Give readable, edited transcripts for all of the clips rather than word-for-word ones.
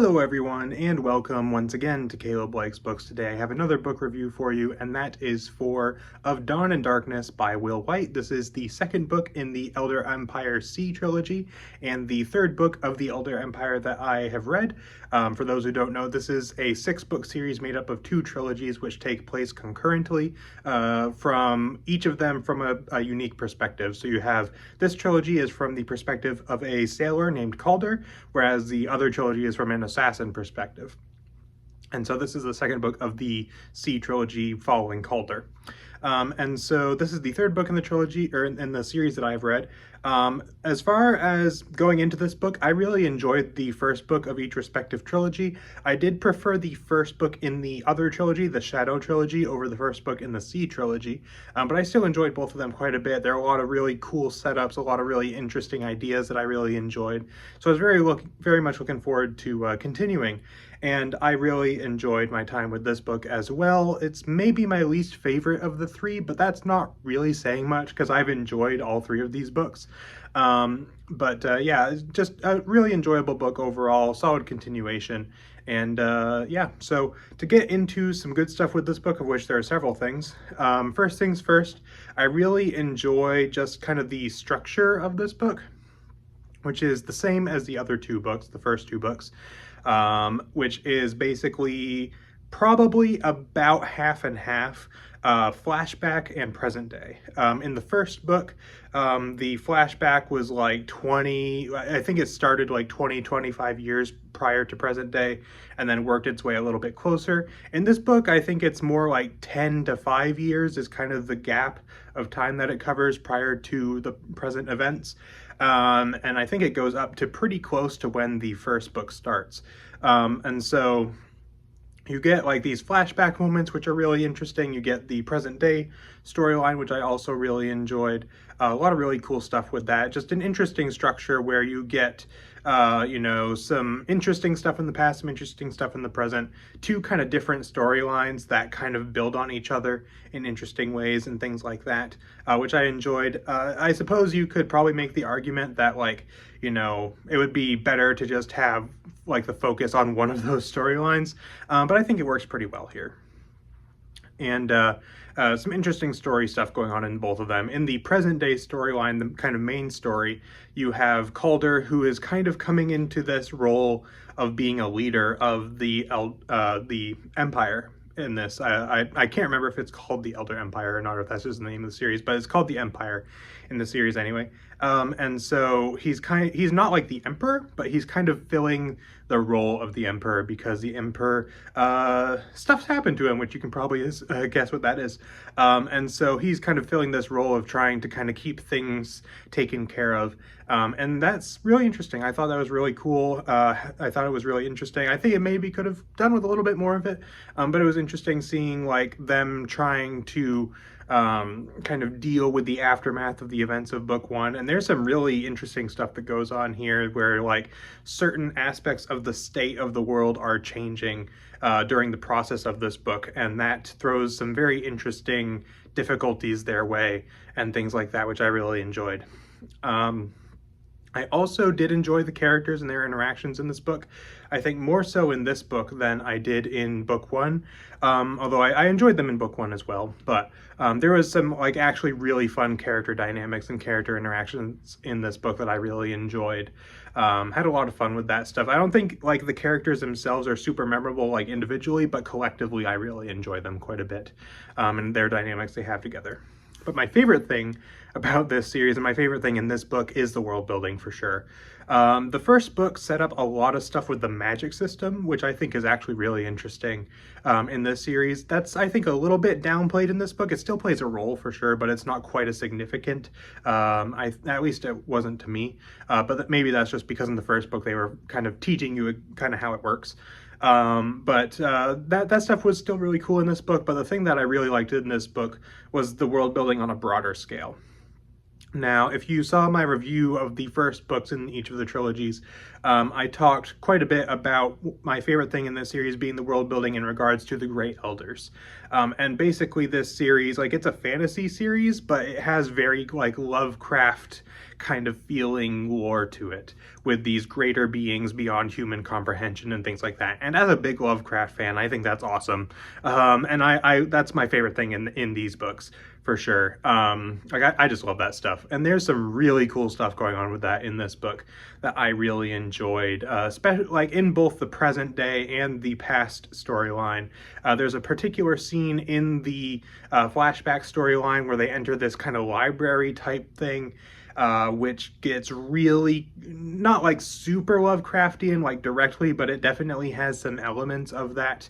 Hello everyone, and welcome once again to Caleb Likes Books. Today I have another book review for you, and that is for Of Dawn and Darkness by Will Wight. This is the second book in the Elder Empire C trilogy, and the third book of the Elder Empire that I have read. For those who don't know, this is a 6-book series made up of 2 trilogies which take place concurrently, from each of them from a unique perspective. So you have, this trilogy is from the perspective of a sailor named Calder, whereas the other trilogy is from an assassin perspective. And so this is the second book of the C trilogy following Calder. And so this is the third book in the trilogy, or in the series that I've read. As far as going into this book, I really enjoyed the first book of each respective trilogy. I did prefer the first book in the other trilogy, the Shadow trilogy, over the first book in the C trilogy, but I still enjoyed both of them quite a bit. There are a lot of really cool setups, a lot of really interesting ideas that I really enjoyed. So I was very much looking forward to continuing. And I really enjoyed my time with this book as well. It's maybe my least favorite of the 3, but that's not really saying much because I've enjoyed all 3 of these books. Yeah, it's just a really enjoyable book overall, solid continuation. And yeah, so to get into some good stuff with this book, of which there are several things. First things first, I really enjoy just kind of the structure of this book, which is the same as the other 2 books, the first 2 books. Which is basically probably about half and half, flashback and present day. In the first book, the flashback was like I think it started like 25 years prior to present day, and then worked its way a little bit closer. In this book, I think it's more like 10 to 5 years is kind of the gap of time that it covers prior to the present events. And I think it goes up to pretty close to when the first book starts. And so you get like these flashback moments, which are really interesting. You get the present day storyline, which I also really enjoyed. A lot of really cool stuff with that. Just an interesting structure where you get, you know, some interesting stuff in the past, some interesting stuff in the present, 2 kind of different storylines that kind of build on each other in interesting ways and things like that, which I enjoyed. I suppose you could probably make the argument that, like, you know, it would be better to just have like the focus on one of those storylines, but I think it works pretty well here. And some interesting story stuff going on in both of them. In the present day storyline, the kind of main story, you have Calder, who is kind of coming into this role of being a leader of the Empire in this. I can't remember if it's called the Elder Empire or not, or if that's just the name of the series, but it's called the Empire in the series anyway. And so he's not like the Emperor, but he's kind of filling the role of the Emperor because the Emperor, stuff's happened to him, which you can probably guess what that is. And so he's kind of filling this role of trying to kind of keep things taken care of. And that's really interesting. I thought that was really cool. I thought it was really interesting. I think it maybe could have done with a little bit more of it, but it was interesting seeing like them trying to kind of deal with the aftermath of the events of book 1. And there's some really interesting stuff that goes on here where like certain aspects of the state of the world are changing during the process of this book, and that throws some very interesting difficulties their way and things like that, which I really enjoyed. I also did enjoy the characters and their interactions in this book. I think more so in this book than I did in book 1, although I enjoyed them in book 1 as well. But there was some like actually really fun character dynamics and character interactions in this book that I really enjoyed. Had a lot of fun with that stuff. I don't think like the characters themselves are super memorable like individually, but collectively I really enjoy them quite a bit, and their dynamics they have together. But my favorite thing about this series and my favorite thing in this book is the world building for sure. The first book set up a lot of stuff with the magic system, which I think is actually really interesting in this series. That's, I think, a little bit downplayed in this book. It still plays a role for sure, but it's not quite as significant. At least it wasn't to me, but maybe that's just because in the first book they were kind of teaching you kind of how it works. That stuff was still really cool in this book, but the thing that I really liked in this book was the world building on a broader scale. Now, if you saw my review of the first books in each of the trilogies, I talked quite a bit about my favorite thing in this series being the world building in regards to the Great Elders. And basically this series, like, it's a fantasy series, but it has very like Lovecraft kind of feeling lore to it, with these greater beings beyond human comprehension and things like that. And as a big Lovecraft fan, I think that's awesome. And I that's my favorite thing in these books, for sure. Like, I just love that stuff. And there's some really cool stuff going on with that in this book that I really enjoyed, especially like in both the present day and the past storyline. There's a particular scene in the flashback storyline where they enter this kind of library type thing, which gets really not like super Lovecraftian like directly, but it definitely has some elements of that,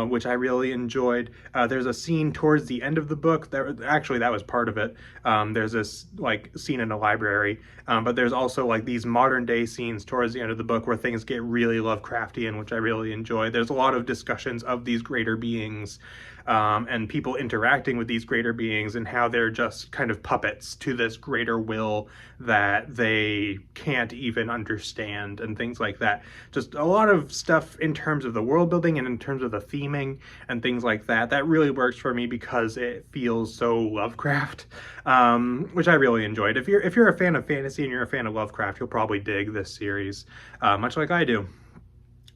which I really enjoyed. There's a scene towards the end of the book that was part of it. There's this like scene in a library, but there's also like these modern day scenes towards the end of the book where things get really Lovecraftian, which I really enjoy. There's a lot of discussions of these greater beings, and people interacting with these greater beings and how they're just kind of puppets to this greater will that they can't even understand and things like that. Just a lot of stuff in terms of the world building and in terms of the theming and things like that. That really works for me because it feels so Lovecraft, which I really enjoyed. If you're a fan of fantasy and you're a fan of Lovecraft, you'll probably dig this series, much like I do.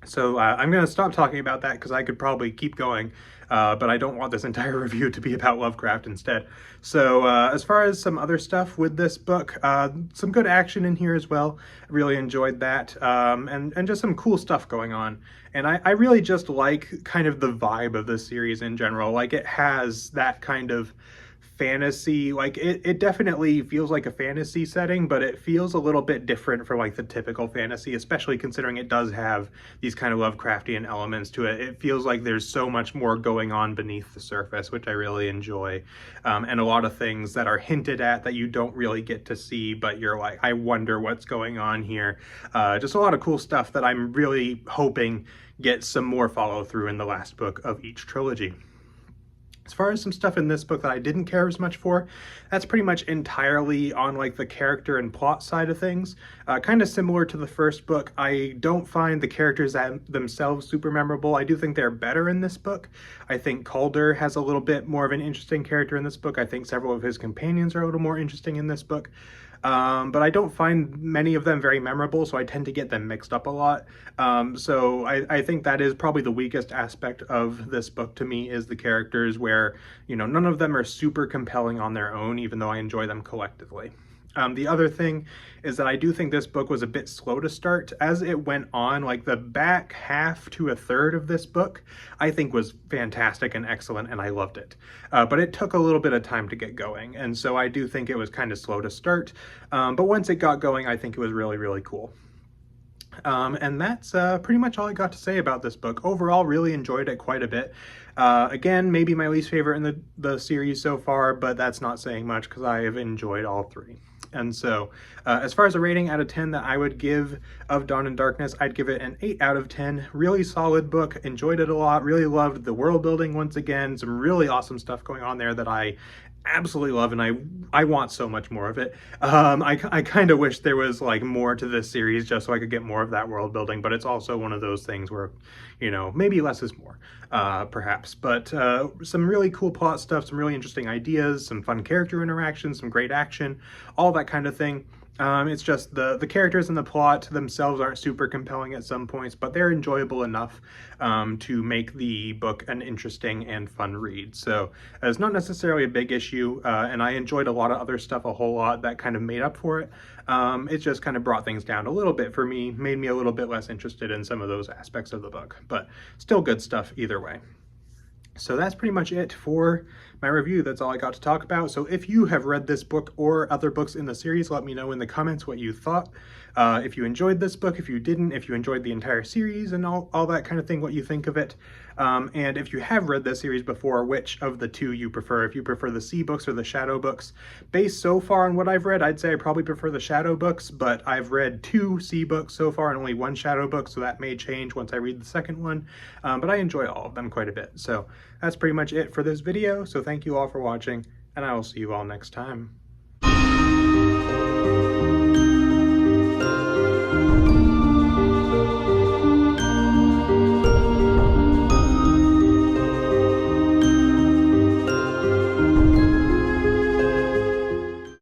So I'm going to stop talking about that because I could probably keep going, but I don't want this entire review to be about Lovecraft instead. So as far as some other stuff with this book, some good action in here as well. I really enjoyed that, and just some cool stuff going on. And I really just like kind of the vibe of the series in general. Like, it has that kind of fantasy, like it definitely feels like a fantasy setting, but it feels a little bit different from like the typical fantasy, especially considering it does have these kind of Lovecraftian elements to it. It feels like there's so much more going on beneath the surface, which I really enjoy, and a lot of things that are hinted at that you don't really get to see, but you're like, I wonder what's going on here. Just a lot of cool stuff that I'm really hoping gets some more follow through in the last book of each trilogy. As far as some stuff in this book that I didn't care as much for, that's pretty much entirely on like the character and plot side of things. Kind of similar to the first book, I don't find the characters themselves super memorable. I do think they're better in this book. I think Calder has a little bit more of an interesting character in this book. I think several of his companions are a little more interesting in this book. But I don't find many of them very memorable, so I tend to get them mixed up a lot. So I think that is probably the weakest aspect of this book to me, is the characters, where, you know, none of them are super compelling on their own, even though I enjoy them collectively. The other thing is that I do think this book was a bit slow to start. As it went on, like the back half to a third of this book, I think was fantastic and excellent, and I loved it. But it took a little bit of time to get going, and so I do think it was kind of slow to start. But once it got going, I think it was really, really cool. And that's pretty much all I got to say about this book. Overall, really enjoyed it quite a bit. Again, maybe my least favorite in the series so far, but that's not saying much because I have enjoyed all three. And so, as far as a rating out of 10 that I would give Of Dawn and Darkness, I'd give it an 8 out of 10. Really solid book, enjoyed it a lot, really loved the world building once again, some really awesome stuff going on there that I absolutely love, and I want so much more of it. I kind of wish there was like more to this series just so I could get more of that world building, but it's also one of those things where, you know, maybe less is more, perhaps. But some really cool plot stuff, some really interesting ideas, some fun character interactions, some great action, all that kind of thing. It's just the characters and the plot themselves aren't super compelling at some points, but they're enjoyable enough to make the book an interesting and fun read. So it's not necessarily a big issue, and I enjoyed a lot of other stuff a whole lot that kind of made up for it. It just kind of brought things down a little bit for me, made me a little bit less interested in some of those aspects of the book, but still good stuff either way. So that's pretty much it for my review. That's all I got to talk about. So if you have read this book or other books in the series, let me know in the comments what you thought. If you enjoyed this book, if you didn't, if you enjoyed the entire series and all that kind of thing, what you think of it. And if you have read this series before, which of the two you prefer, if you prefer the Sea books or the Shadow books. Based so far on what I've read, I'd say I probably prefer the Shadow books, but I've read 2 Sea books so far and only 1 Shadow book, so that may change once I read the second one. But I enjoy all of them quite a bit. So that's pretty much it for this video. So thank you all for watching, and I will see you all next time.